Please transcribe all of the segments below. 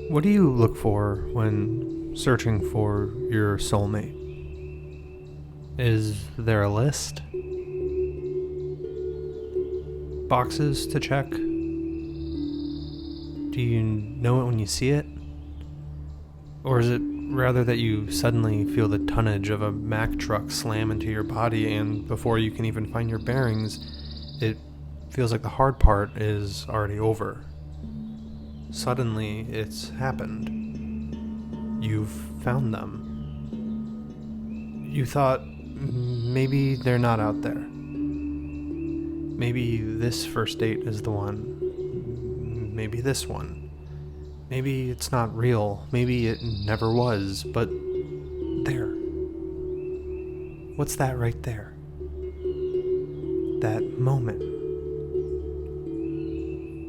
What do you look for when searching for your soulmate? Is there a list? Boxes to check? Do you know it when you see it? Or is it rather that you suddenly feel the tonnage of a Mack truck slam into your body, and before you can even find your bearings, it feels like the hard part is already over? Suddenly, it's happened. You've found them. You thought, maybe they're not out there. Maybe this first date is the one. Maybe this one. Maybe it's not real. Maybe it never was, but there. What's that right there? That moment.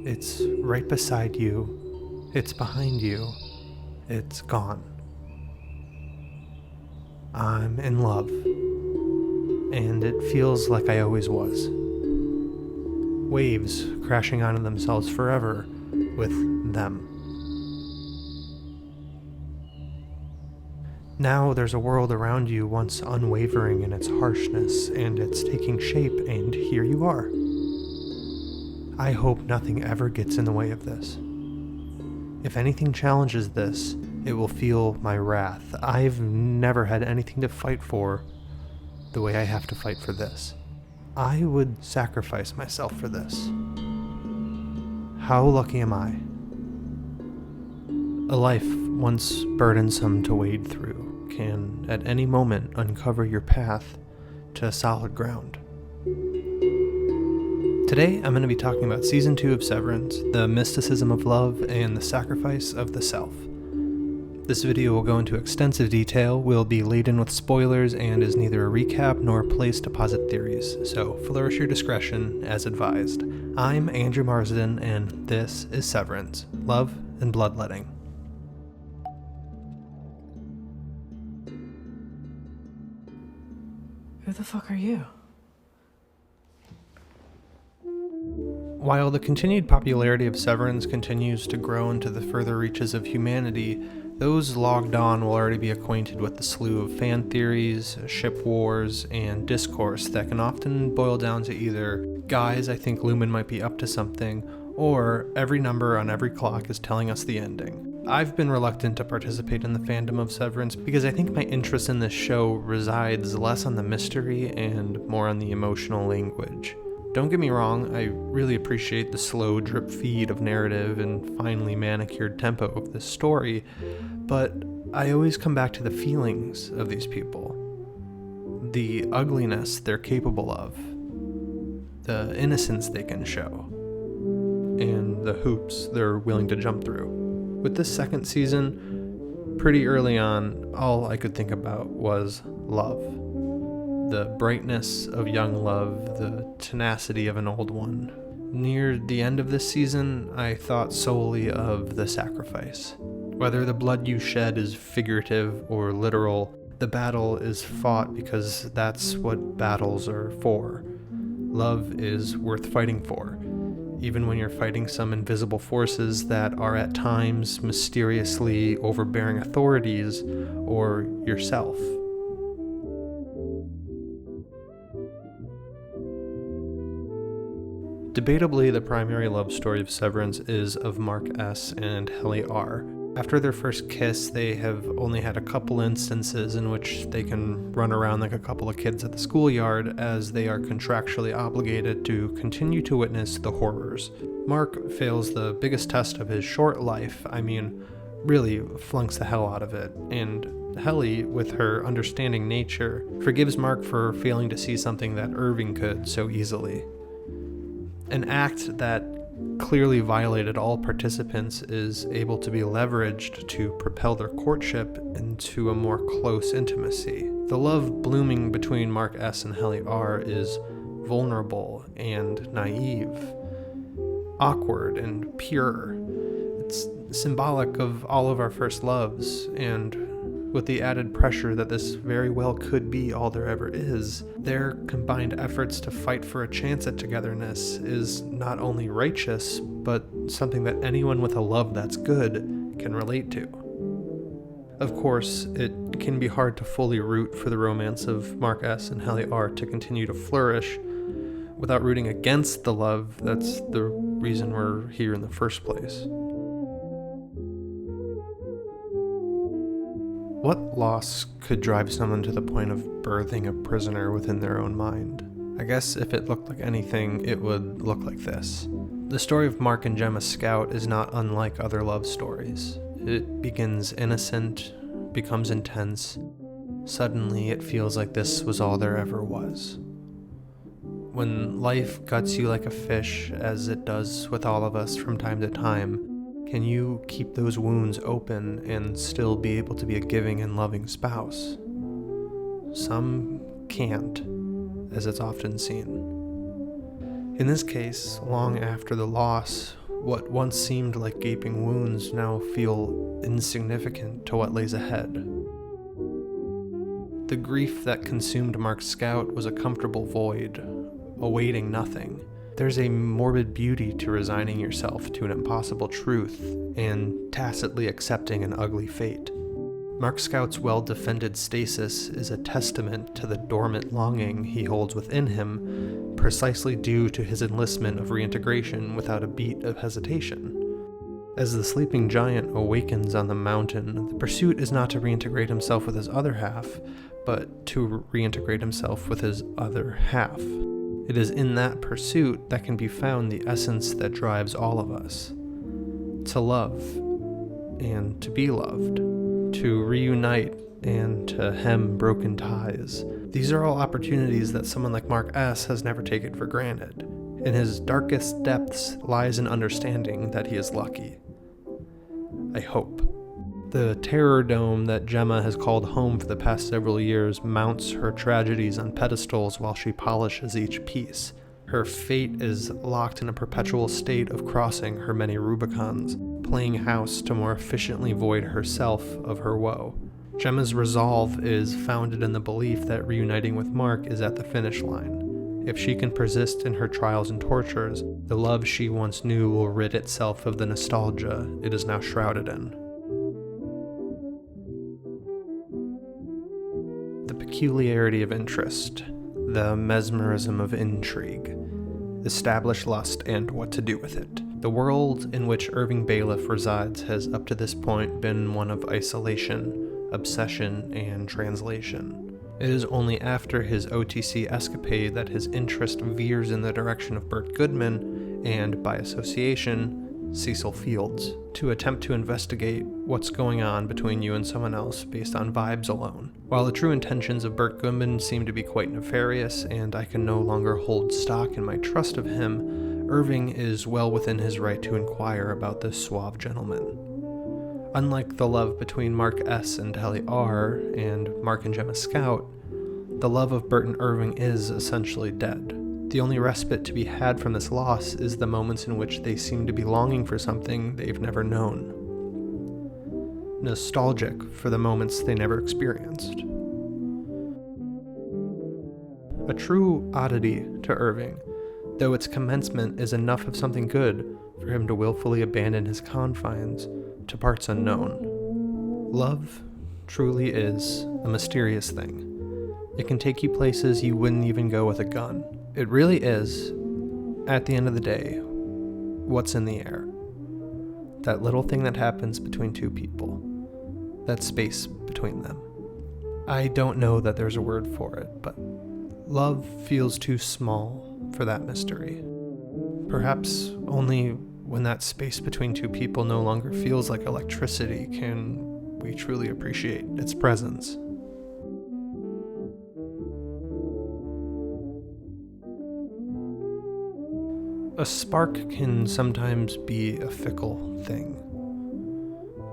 It's right beside you. It's behind you. It's gone. I'm in love. And it feels like I always was. Waves crashing onto themselves forever with them. Now there's a world around you once unwavering in its harshness, and it's taking shape, and here you are. I hope nothing ever gets in the way of this. If anything challenges this, it will feel my wrath. I've never had anything to fight for the way I have to fight for this. I would sacrifice myself for this. How lucky am I? A life once burdensome to wade through can at any moment uncover your path to solid ground. Today, I'm going to be talking about Season 2 of Severance, the mysticism of love, and the sacrifice of the self. This video will go into extensive detail, will be laden with spoilers, and is neither a recap nor a place to posit theories, so flourish your discretion as advised. I'm Andrew Marsden, and this is Severance, Love and Bloodletting. Who the fuck are you? While the continued popularity of Severance continues to grow into the further reaches of humanity, those logged on will already be acquainted with the slew of fan theories, ship wars, and discourse that can often boil down to either, guys, I think Lumon might be up to something, or every number on every clock is telling us the ending. I've been reluctant to participate in the fandom of Severance because I think my interest in this show resides less on the mystery and more on the emotional language. Don't get me wrong, I really appreciate the slow drip feed of narrative and finely manicured tempo of this story, but I always come back to the feelings of these people. The ugliness they're capable of, the innocence they can show, and the hoops they're willing to jump through. With this second season, pretty early on, all I could think about was love. The brightness of young love, the tenacity of an old one. Near the end of this season, I thought solely of the sacrifice. Whether the blood you shed is figurative or literal, the battle is fought because that's what battles are for. Love is worth fighting for, even when you're fighting some invisible forces that are at times mysteriously overbearing authorities or yourself. Debatably, the primary love story of Severance is of Mark S. and Helly R. After their first kiss, they have only had a couple instances in which they can run around like a couple of kids at the schoolyard, as they are contractually obligated to continue to witness the horrors. Mark fails the biggest test of his short life, really flunks the hell out of it, and Helly, with her understanding nature, forgives Mark for failing to see something that Irving could so easily. An act that clearly violated all participants is able to be leveraged to propel their courtship into a more close intimacy. The love blooming between Mark S. and Helly R. is vulnerable and naive, awkward and pure. It's symbolic of all of our first loves, and With the added pressure that this very well could be all there ever is, their combined efforts to fight for a chance at togetherness is not only righteous, but something that anyone with a love that's good can relate to. Of course, it can be hard to fully root for the romance of Mark S. and Helly R. to continue to flourish without rooting against the love that's the reason we're here in the first place. What loss could drive someone to the point of birthing a prisoner within their own mind? I guess if it looked like anything, it would look like this. The story of Mark and Gemma Scout is not unlike other love stories. It begins innocent, becomes intense. Suddenly, it feels like this was all there ever was. When life guts you like a fish, as it does with all of us from time to time, can you keep those wounds open and still be able to be a giving and loving spouse? Some can't, as it's often seen. In this case, long after the loss, what once seemed like gaping wounds now feel insignificant to what lays ahead. The grief that consumed Mark Scout was a comfortable void, awaiting nothing. There's a morbid beauty to resigning yourself to an impossible truth and tacitly accepting an ugly fate. Mark Scout's well-defended stasis is a testament to the dormant longing he holds within him, precisely due to his enlistment of reintegration without a beat of hesitation. As the sleeping giant awakens on the mountain, the pursuit is not to reintegrate himself with his other half, but to reintegrate himself with his other half. It is in that pursuit that can be found the essence that drives all of us. To love, and to be loved. To reunite, and to hem broken ties. These are all opportunities that someone like Mark S. has never taken for granted. In his darkest depths lies an understanding that he is lucky. I hope. The terror dome that Gemma has called home for the past several years mounts her tragedies on pedestals while she polishes each piece. Her fate is locked in a perpetual state of crossing her many Rubicons, playing house to more efficiently void herself of her woe. Gemma's resolve is founded in the belief that reuniting with Mark is at the finish line. If she can persist in her trials and tortures, the love she once knew will rid itself of the nostalgia it is now shrouded in. The peculiarity of interest, the mesmerism of intrigue, established lust and what to do with it. The world in which Irving Bailiff resides has up to this point been one of isolation, obsession, and translation. It is only after his OTC escapade that his interest veers in the direction of Burt Goodman and, by association, Cecil Fields, to attempt to investigate what's going on between you and someone else based on vibes alone. While the true intentions of Burt Goodman seem to be quite nefarious, and I can no longer hold stock in my trust of him, Irving is well within his right to inquire about this suave gentleman. Unlike the love between Mark S. and Helly R. and Mark and Gemma Scout, the love of Burt and Irving is essentially dead. The only respite to be had from this loss is the moments in which they seem to be longing for something they've never known. Nostalgic for the moments they never experienced. A true oddity to Irving, though its commencement is enough of something good for him to willfully abandon his confines to parts unknown. Love truly is a mysterious thing. It can take you places you wouldn't even go with a gun. It really is, at the end of the day, what's in the air. That little thing that happens between two people. That space between them. I don't know that there's a word for it, but love feels too small for that mystery. Perhaps only when that space between two people no longer feels like electricity can we truly appreciate its presence. A spark can sometimes be a fickle thing.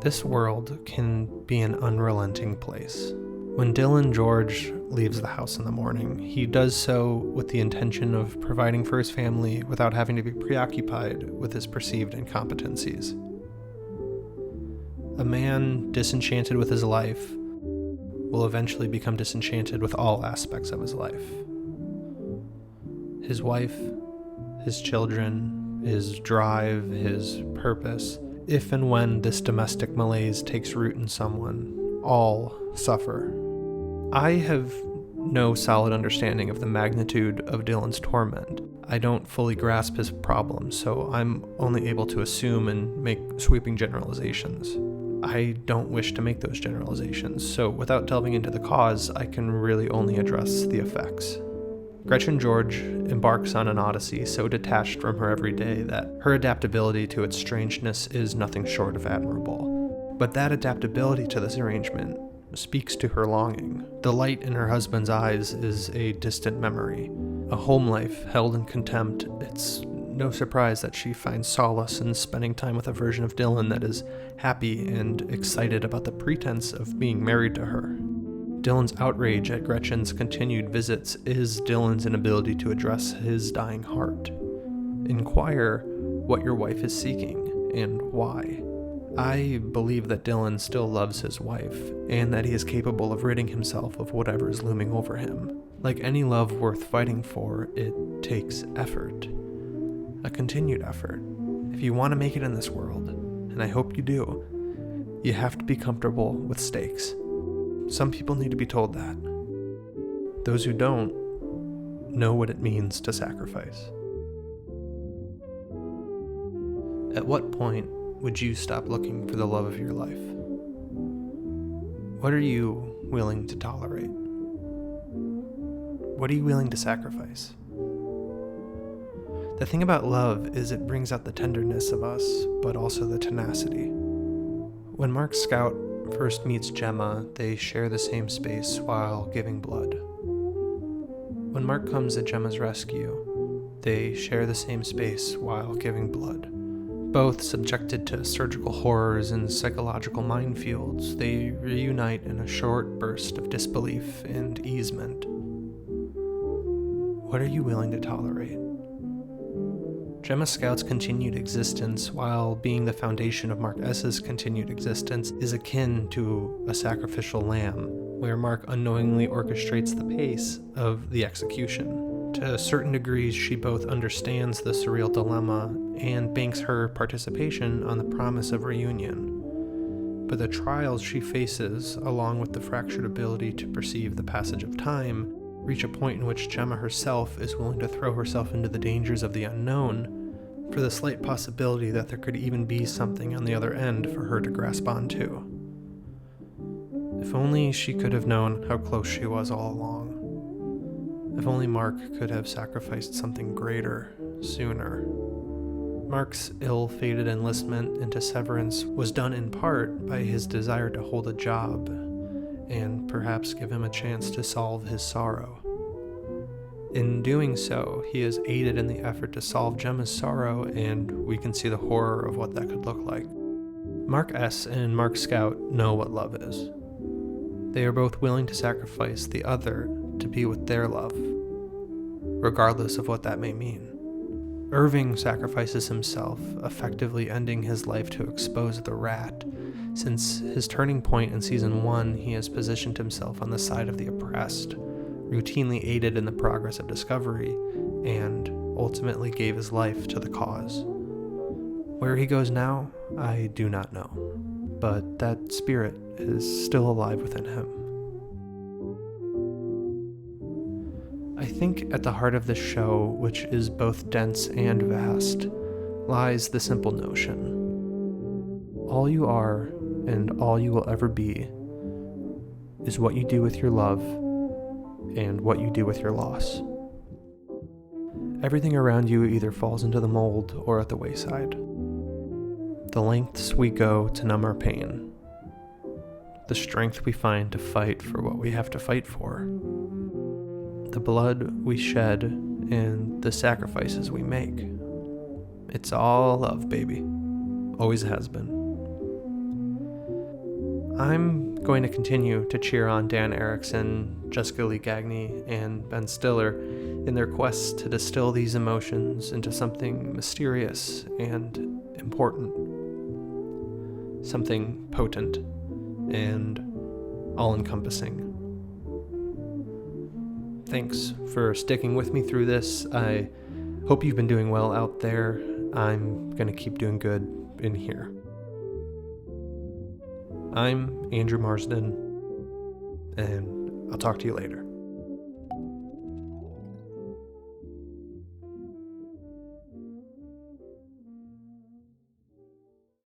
This world can be an unrelenting place. When Dylan George leaves the house in the morning, he does so with the intention of providing for his family without having to be preoccupied with his perceived incompetencies. A man disenchanted with his life, will eventually become disenchanted with all aspects of his life. His wife, his children, his drive, his purpose. If and when this domestic malaise takes root in someone, all suffer. I have no solid understanding of the magnitude of Dylan's torment. I don't fully grasp his problems, so I'm only able to assume and make sweeping generalizations. I don't wish to make those generalizations, so without delving into the cause, I can really only address the effects. Gretchen George embarks on an odyssey so detached from her everyday that her adaptability to its strangeness is nothing short of admirable. But that adaptability to this arrangement speaks to her longing. The light in her husband's eyes is a distant memory. A home life held in contempt, it's no surprise that she finds solace in spending time with a version of Dylan that is happy and excited about the pretense of being married to her. Dylan's outrage at Gretchen's continued visits is Dylan's inability to address his dying heart. Inquire what your wife is seeking and why. I believe that Dylan still loves his wife, and that he is capable of ridding himself of whatever is looming over him. Like any love worth fighting for, it takes effort. A continued effort. If you want to make it in this world, and I hope you do, you have to be comfortable with stakes. Some people need to be told that. Those who don't know what it means to sacrifice. At what point would you stop looking for the love of your life? What are you willing to tolerate? What are you willing to sacrifice? The thing about love is it brings out the tenderness of us, but also the tenacity. When Mark Scout first meets Gemma, they share the same space while giving blood. When Mark comes at Gemma's rescue, they share the same space while giving blood. Both subjected to surgical horrors and psychological minefields, they reunite in a short burst of disbelief and easement. What are you willing to tolerate? Gemma Scout's continued existence, while being the foundation of Mark S.'s continued existence, is akin to a sacrificial lamb, where Mark unknowingly orchestrates the pace of the execution. To certain degrees, she both understands the surreal dilemma and banks her participation on the promise of reunion. But the trials she faces, along with the fractured ability to perceive the passage of time, reach a point in which Gemma herself is willing to throw herself into the dangers of the unknown for the slight possibility that there could even be something on the other end for her to grasp onto. If only she could have known how close she was all along. If only Mark could have sacrificed something greater sooner. Mark's ill-fated enlistment into Severance was done in part by his desire to hold a job and perhaps give him a chance to solve his sorrow. In doing so, he is aided in the effort to solve Gemma's sorrow, and we can see the horror of what that could look like. Mark S. and Mark Scout know what love is. They are both willing to sacrifice the other to be with their love, regardless of what that may mean. Irving sacrifices himself, effectively ending his life to expose the rat. Since his turning point in Season 1, he has positioned himself on the side of the oppressed, routinely aided in the progress of discovery, and ultimately gave his life to the cause. Where he goes now, I do not know, but that spirit is still alive within him. I think at the heart of this show, which is both dense and vast, lies the simple notion. All you are and all you will ever be is what you do with your love and what you do with your loss. Everything around you either falls into the mold or at the wayside. The lengths we go to numb our pain. The strength we find to fight for what we have to fight for. The blood we shed and the sacrifices we make. It's all love, baby. Always has been. I'm going to continue to cheer on Dan Erickson, Jessica Lee Gagne, and Ben Stiller in their quest to distill these emotions into something mysterious and important. Something potent and all-encompassing. Thanks for sticking with me through this. I hope you've been doing well out there. I'm gonna keep doing good in here. I'm Andrew Marsden, and I'll talk to you later.